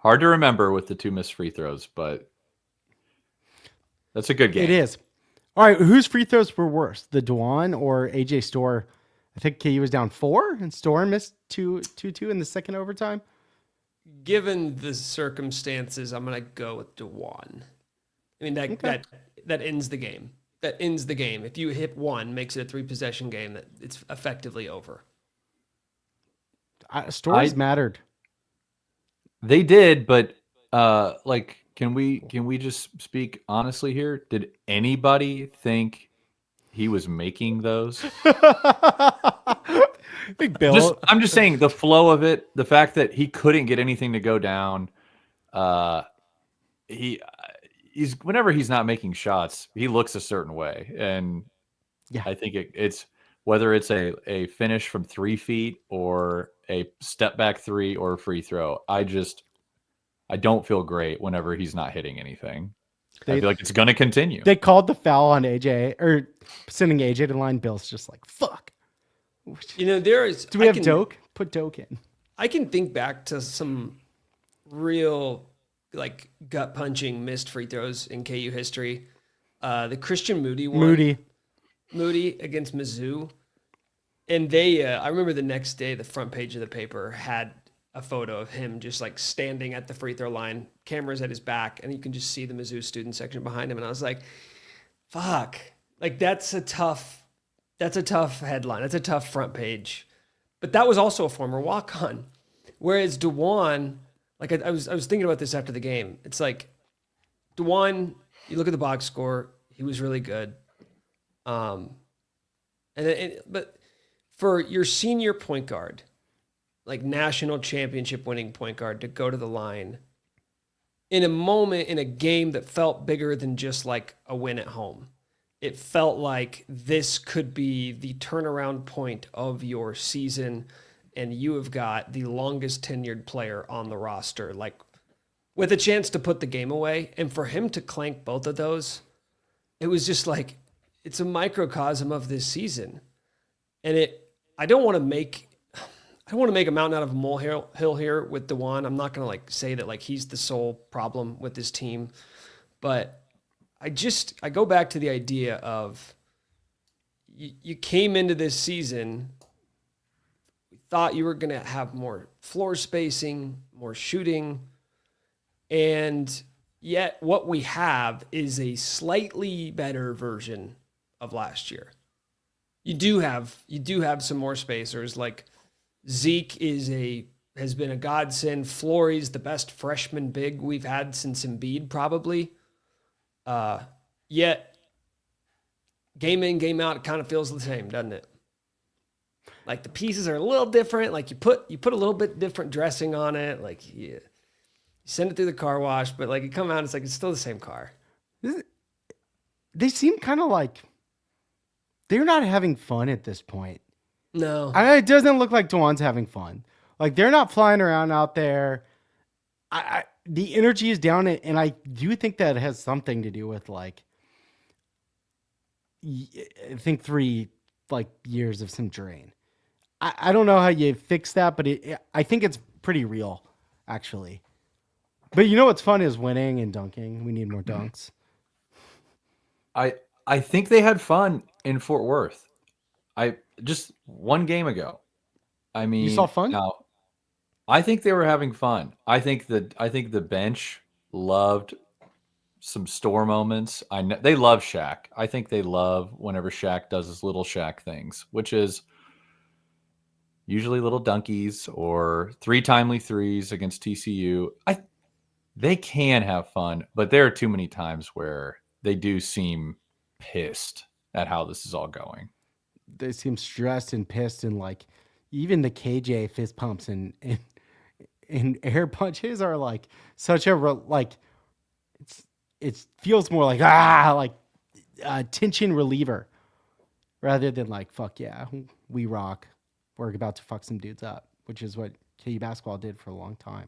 Hard to remember with the 2 missed free throws, but that's a good game. It is. All right, whose free throws were worse, the DeJuan or AJ Storr? I think KU was down 4, and Storr missed 2 in the second overtime. Given the circumstances, I'm going to go with DeJuan. I mean, that ends the game. That ends the game. If you hit 1, makes it a 3-possession game, that it's effectively over. Stories mattered. They did, but can we just speak honestly here? Did anybody think he was making those? Big Bill. I'm just saying the flow of it, the fact that he couldn't get anything to go down. He's whenever he's not making shots, he looks a certain way, and I think it's whether it's a finish from 3 feet or a step back 3 or a free throw. I don't feel great whenever he's not hitting anything. I feel like it's going to continue. They called the foul on AJ or sending AJ to the line. Bill's just like, fuck. There is. Do we have Doak? Put Doak in. I can think back to some real like gut punching missed free throws in KU history. The Christian Moody one. Moody against Mizzou. And I remember the next day, the front page of the paper had a photo of him just like standing at the free throw line, cameras at his back, and you can just see the Mizzou student section behind him. And I was like, fuck, like that's a tough headline. That's a tough front page. But that was also a former walk-on. Whereas DeJuan, like I was thinking about this after the game. It's like DeJuan, you look at the box score, he was really good. But for your senior point guard, like national championship winning point guard, to go to the line in a moment in a game that felt bigger than just like a win at home. It felt like this could be the turnaround point of your season, and you have got the longest tenured player on the roster, like with a chance to put the game away. And for him to clank both of those, it was just like, it's a microcosm of this season. And I don't want to make a mountain out of a molehill here with DeJuan. I'm not going to like say that like he's the sole problem with this team, but I go back to the idea of you came into this season, we thought you were going to have more floor spacing, more shooting, and yet what we have is a slightly better version of last year. You do have some more spacers. Like Zeke has been a godsend. Flory's the best freshman big we've had since Embiid, probably. Yet game in, game out, it kind of feels the same, doesn't it? Like the pieces are a little different. Like you put a little bit different dressing on it. Like you send it through the car wash, but like you come out, it's like it's still the same car. They seem kind of like they're not having fun at this point. No. It doesn't look like DeJuan's having fun. Like they're not flying around out there. The energy is down, and I do think that has something to do with like, I think 3 like years of some drain. I don't know how you fix that, but I think it's pretty real, actually. But you know what's fun is winning and dunking. We need more dunks. I think they had fun in Fort Worth. Just one game ago. I mean, you saw fun? Now, I think they were having fun. I think the bench loved some store moments. I know they love Shaq. I think they love whenever Shaq does his little Shaq things, which is usually little dunkies or 3 timely threes against TCU. They can have fun, but there are too many times where they do seem pissed at how this is all going. They seem stressed and pissed, and like even the KJ fist pumps and air punches are like such a like it feels more like tension reliever rather than like fuck yeah, we rock, we're about to fuck some dudes up, which is what KU basketball did for a long time.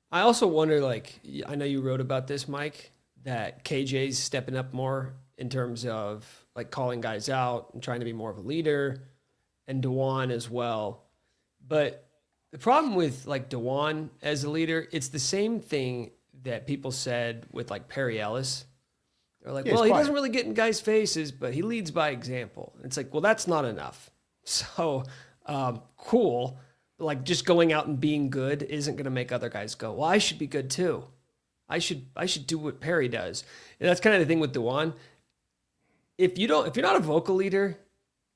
I also wonder, like, I know you wrote about this, Mike, that KJ's stepping up more in terms of like calling guys out and trying to be more of a leader, and DeJuan as well. But the problem with like DeJuan as a leader, it's the same thing that people said with like Perry Ellis. They're like, well, he doesn't really get in guys' faces, but he leads by example. It's like, well, that's not enough. So cool. Like just going out and being good isn't going to make other guys go, well, I should be good too. I should do what Perry does. And that's kind of the thing with DeJuan. If you're not a vocal leader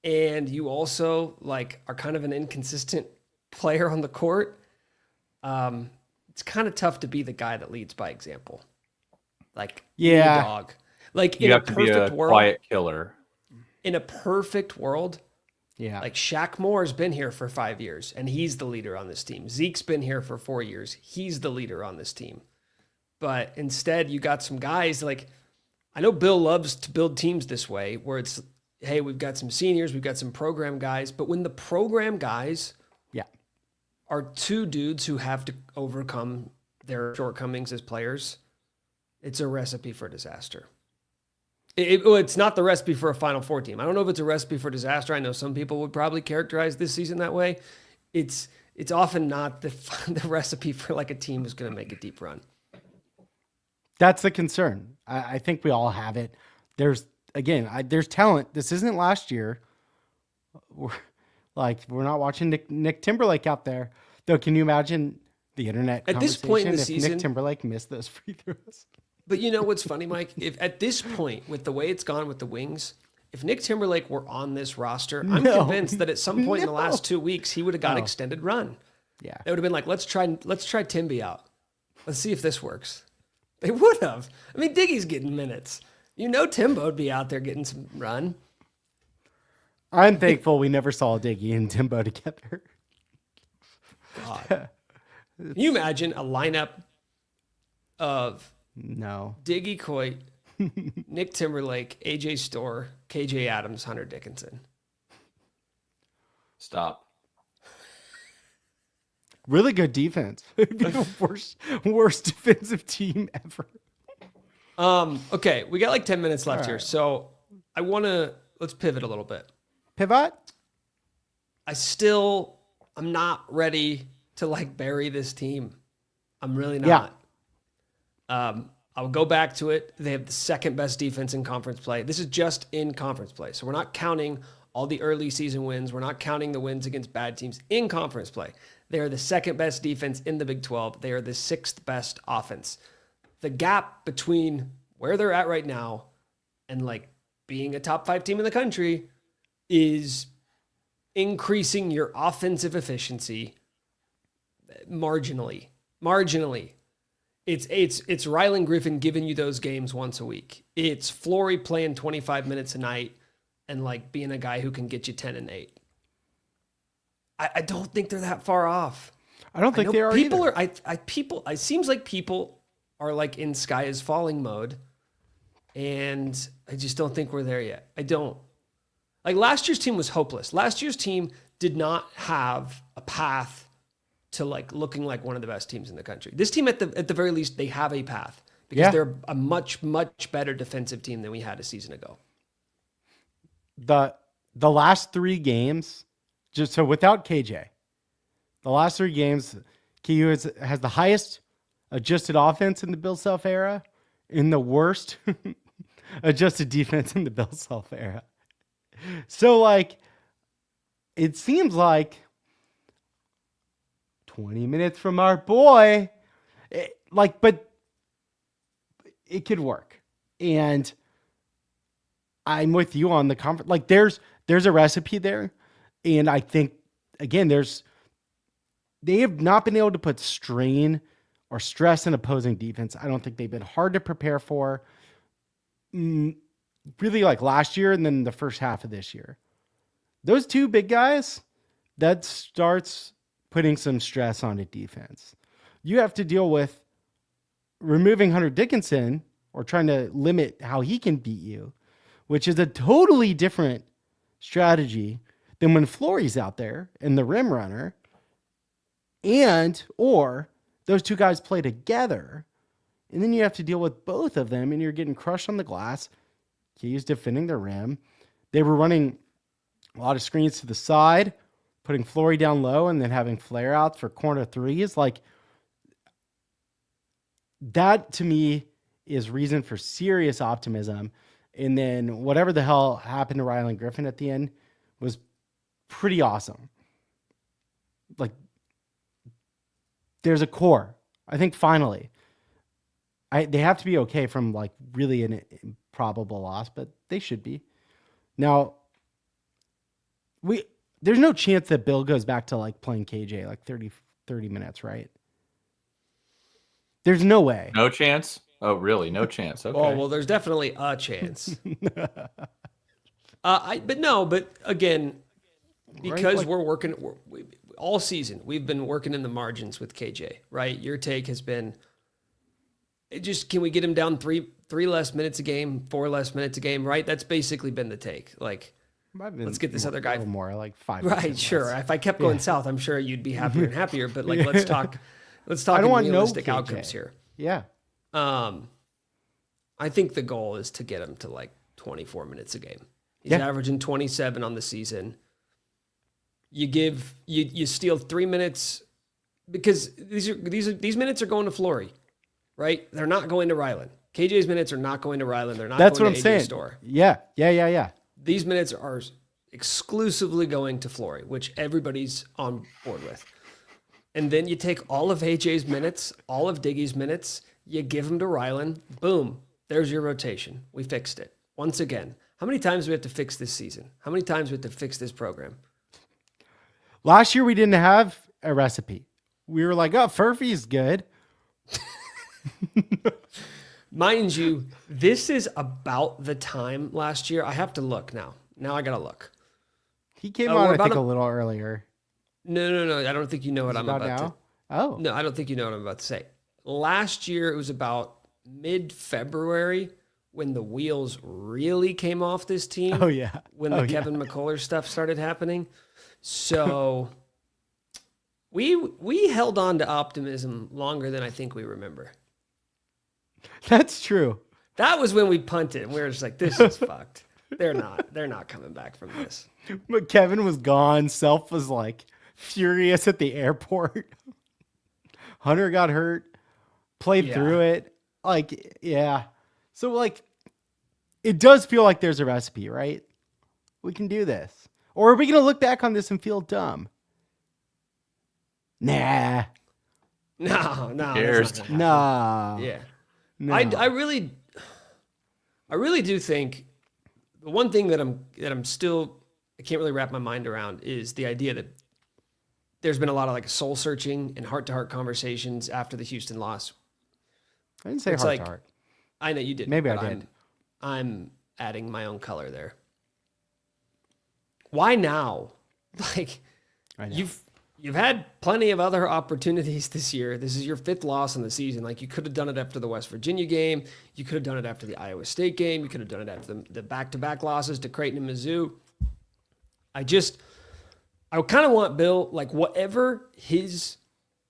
and you also like are kind of an inconsistent player on the court, it's kind of tough to be the guy that leads by example. Like yeah, dog. Like you in have a to be perfect a world, quiet killer. In a perfect world, yeah, like Shaq Moore's been here for 5 years and he's the leader on this team. Zeke's been here for 4 years. He's the leader on this team. But instead you got some guys like, I know Bill loves to build teams this way where it's, hey, we've got some seniors, we've got some program guys, but when the program guys are 2 dudes who have to overcome their shortcomings as players, it's a recipe for disaster. Well, it's not the recipe for a Final Four team. I don't know if it's a recipe for disaster. I know some people would probably characterize this season that way. It's often not the recipe for like a team who's going to make a deep run. That's the concern. I think we all have it. There's talent. This isn't last year. We're not watching Nick Timberlake out there. Though, can you imagine the internet at this point in the if season? Nick Timberlake missed those free throws. But you know what's funny, Mike? If at this point, with the way it's gone with the Wings, if Nick Timberlake were on this roster, I'm convinced that at some point in the last 2 weeks he would have got extended run. Yeah, they would have been like, let's try Timby out. Let's see if this works. They would have. I mean, Diggy's getting minutes. You know, Timbo would be out there getting some run. I'm thankful we never saw Diggy and Timbo together. God. Can you imagine a lineup of Diggy Coit, Nick Timberlake, AJ Storr, KJ Adams, Hunter Dickinson? Stop. Really good defense. It'd be the worst defensive team ever. Okay, we got like 10 minutes left here. So let's pivot a little bit. Pivot? I'm not ready to like bury this team. I'm really not. I'll go back to it. They have the second best defense in conference play. This is just in conference play. So we're not counting all the early season wins. We're not counting the wins against bad teams in conference play. They are the second best defense in the Big 12. They are the sixth best offense. The gap between where they're at right now and like being a top 5 team in the country is increasing your offensive efficiency marginally. It's Rylan Griffin giving you those games once a week. It's Flory playing 25 minutes a night and like being a guy who can get you 10 and 8. I don't think they're that far off. I don't think they are either. It seems like people are like in sky is falling mode, and I just don't think we're there yet. I don't. Like last year's team was hopeless. Last year's team did not have a path to like looking like one of the best teams in the country. This team at the very least, they have a path because they're a much, much better defensive team than we had a season ago. The last 3 games, just so without KJ, the last 3 games, KU has the highest adjusted offense in the Bill Self era and the worst adjusted defense in the Bill Self era. So like, it seems like 20 minutes from our boy, but it could work. And I'm with you on the conference. Like there's a recipe there. And I think, again, they have not been able to put strain or stress in opposing defense. I don't think they've been hard to prepare for really like last year and then the first half of this year. Those 2 big guys, that starts putting some stress on a defense. You have to deal with removing Hunter Dickinson or trying to limit how he can beat you, which is a totally different strategy than when Flory's out there and the rim runner or those 2 guys play together. And then you have to deal with both of them and you're getting crushed on the glass. He's defending the rim. They were running a lot of screens to the side, putting Flory down low and then having flare outs for corner threes. Like that to me is reason for serious optimism. And then whatever the hell happened to Rylan Griffin at the end was pretty awesome. Like there's a core. I think finally they have to be okay from like really an improbable loss, but they should be. Now there's no chance that Bill goes back to like playing KJ like 30 minutes, right? There's no way. No chance? Oh, really? No chance. Okay. Oh, well, there's definitely a chance. But again, because Right? we're working all season, we've been working in the margins with KJ, right? Your take has been, can we get him down three less minutes a game, 4 less minutes a game, right? That's basically been the take. Like, let's get this other guy more like 5. Right, sure. Less. If I kept going south, I'm sure you'd be happier and happier. But like, let's talk I don't want realistic no KJ. outcomes here. Yeah. I think the goal is to get him to like 24 minutes a game. He's Yeah. averaging 27 on the season. You steal 3 minutes because these minutes are going to Flory, right? They're not going to Rylan. KJ's minutes are not going to Rylan. They're not That's going what to I'm saying. Store. Yeah. These minutes are exclusively going to Flory, which everybody's on board with. And then you take all of AJ's minutes, all of Diggy's minutes, you give them to Rylan. Boom. There's your rotation. We fixed it. Once again, how many times do we have to fix this season? How many times do we have to fix this program? Last year we didn't have a recipe. We were like, oh, Furphy's good. Mind you, this is about the time last year. I have to look now. Now I got to look. He came we're on, I about think, a- a little earlier. No. I don't think you know what I'm about to. Oh. No, I don't think you know what I'm about to say. Last year, it was about mid-February when the wheels really came off this team. Oh, yeah. When the Kevin McCullough stuff started happening. So we held on to optimism longer than I think we remember. That's true. That was when we punted. We were just like, this is fucked. They're not coming back from this. But Kevin was gone. Self was like furious at the airport. Hunter got hurt, played through it. Like, yeah. So, like, it does feel like there's a recipe, right? We can do this. Or are we going to look back on this and feel dumb? Nah. No. Cares? That's not gonna happen. Nah. Yeah. No. I really do think the one thing that I'm still, I can't really wrap my mind around is the idea that there's been a lot of like soul searching and heart to heart conversations after the Houston loss. I didn't say It's heart like- to heart. I know you did. Maybe I didn't. I'm adding my own color there. Why now? Like I know. you've had plenty of other opportunities this year. This is your 5th loss in the season. Like you could have done it after the West Virginia game. You could have done it after the Iowa State game. You could have done it after the back-to-back losses to Creighton and Mizzou. I kind of want Bill, like whatever his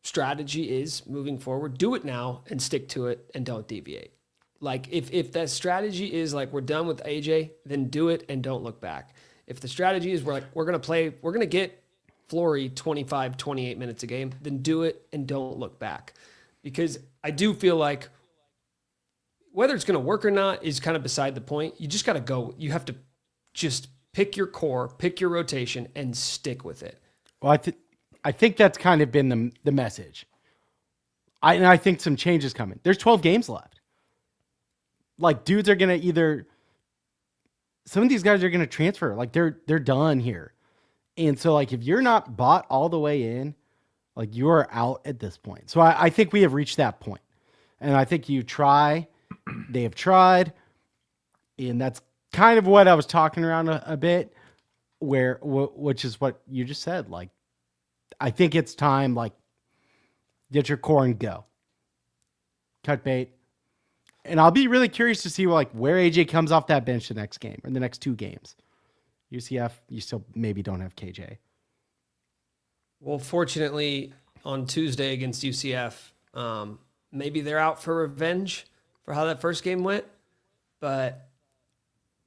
strategy is moving forward, do it now and stick to it and don't deviate. Like if that strategy is like we're done with AJ, then do it and don't look back. If the strategy is we're going to get Flory 25, 28 minutes a game, then do it and don't look back. Because I do feel like whether it's going to work or not is kind of beside the point. You just got to go. You have to just pick your core, pick your rotation, and stick with it. Well, I think that's kind of been the message. I think some change is coming. There's 12 games left. Like, dudes are going to some of these guys are going to transfer. Like, they're done here. And so, like, if you're not bought all the way in, like, you are out at this point. So I think we have reached that point. And I think you try. They have tried. And that's kind of what I was talking around a bit, which is what you just said. Like, I think it's time, like, get your core and go. Cut bait. And I'll be really curious to see, like, where AJ comes off that bench the next game or the next 2 games. UCF, you still maybe don't have KJ. Well, fortunately, on Tuesday against UCF, maybe they're out for revenge for how that first game went. But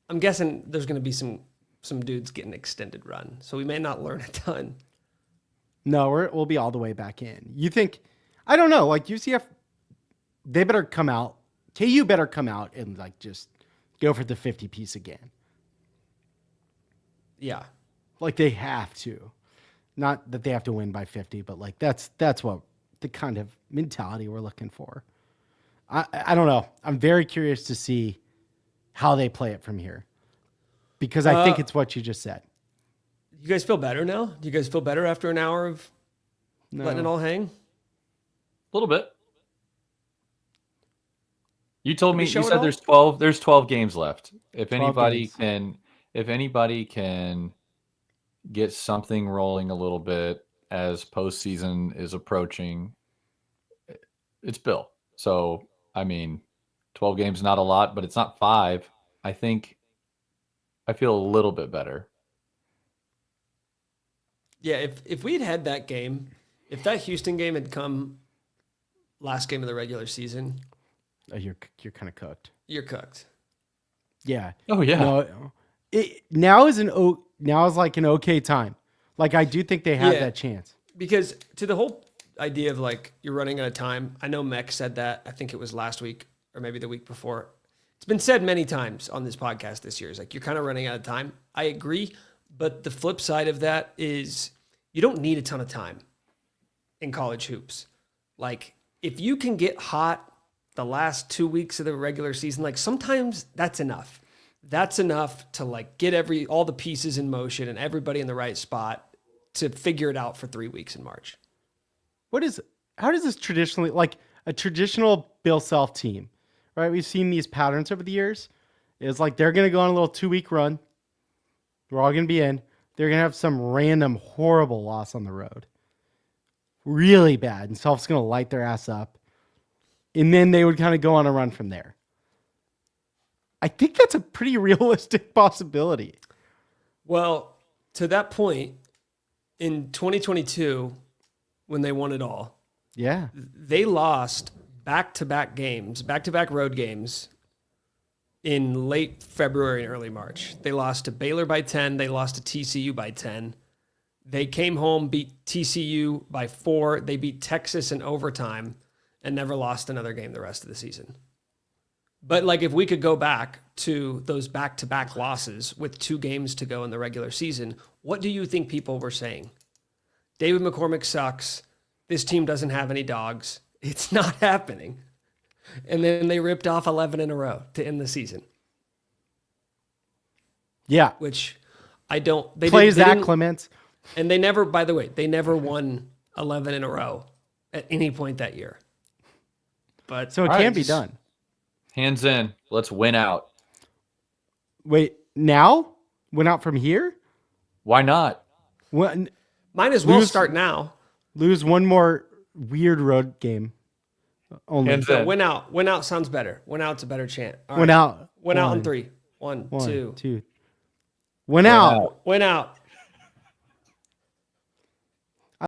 I'm guessing there's going to be some dudes getting extended run. So we may not learn a ton. No, we'll be all the way back in. You think, I don't know, like UCF, they better come out. KU better come out and like just go for the 50 piece again. Yeah. Like they have to. Not that they have to win by 50, but like that's what the kind of mentality we're looking for. I don't know. I'm very curious to see how they play it from here. Because I think it's what you just said. You guys feel better now? Do you guys feel better after an hour of letting it all hang? A little bit. You told me, show you it said all? there's 12 games left. If 12 anybody can get something rolling a little bit as postseason is approaching, it's Bill. So, I mean, 12 games, not a lot, but it's not 5. I think I feel a little bit better. Yeah, if we'd had that game, if that Houston game had come last game of the regular season, You're kind of cooked. you're cooked. Yeah. Oh yeah. No, now is like an okay time. Like I do think they have Yeah. that chance. Because to the whole idea of like you're running out of time, I know Mech said that. I think it was last week or maybe the week before. It's been said many times on this podcast this year. It's like you're kind of running out of time. I agree, but the flip side of that is you don't need a ton of time in college hoops. Like if you can get hot the last 2 weeks of the regular season, like sometimes that's enough. That's enough to like get all the pieces in motion and everybody in the right spot to figure it out for 3 weeks in March. How does this traditionally, like a traditional Bill Self team, right? We've seen these patterns over the years. It's like they're going to go on a little 2-week run. We're all going to be in. They're going to have some random horrible loss on the road. Really bad. And Self's going to light their ass up. And then they would kind of go on a run from there. I think that's a pretty realistic possibility. Well, to that point, in 2022, when they won it all, Yeah. they lost back-to-back games, back-to-back road games in late February and early March. They lost to Baylor by 10. They lost to TCU by 10. They came home, beat TCU by 4. They beat Texas in overtime and never lost another game the rest of the season. But like if we could go back to those back-to-back losses with 2 games to go in the regular season, what do you think people were saying? David McCormick sucks. This team doesn't have any dogs. It's not happening. And then they ripped off 11 in a row to end the season, Yeah. which I don't... They Play didn't- they Zach didn't- Clements. And they never, by the way, they never won 11 in a row at any point that year. But So it All can right. be done. Hands in. Let's win out. Wait, now? Went out from here? Why not? When, might as well Lose- start now. lose one more weird road game. Only. Hands No, in. win out. Win out sounds better. Win out's a better chant. All Went right. out. Win out on One, 3. 1, one, 2. two. Went out. Win out.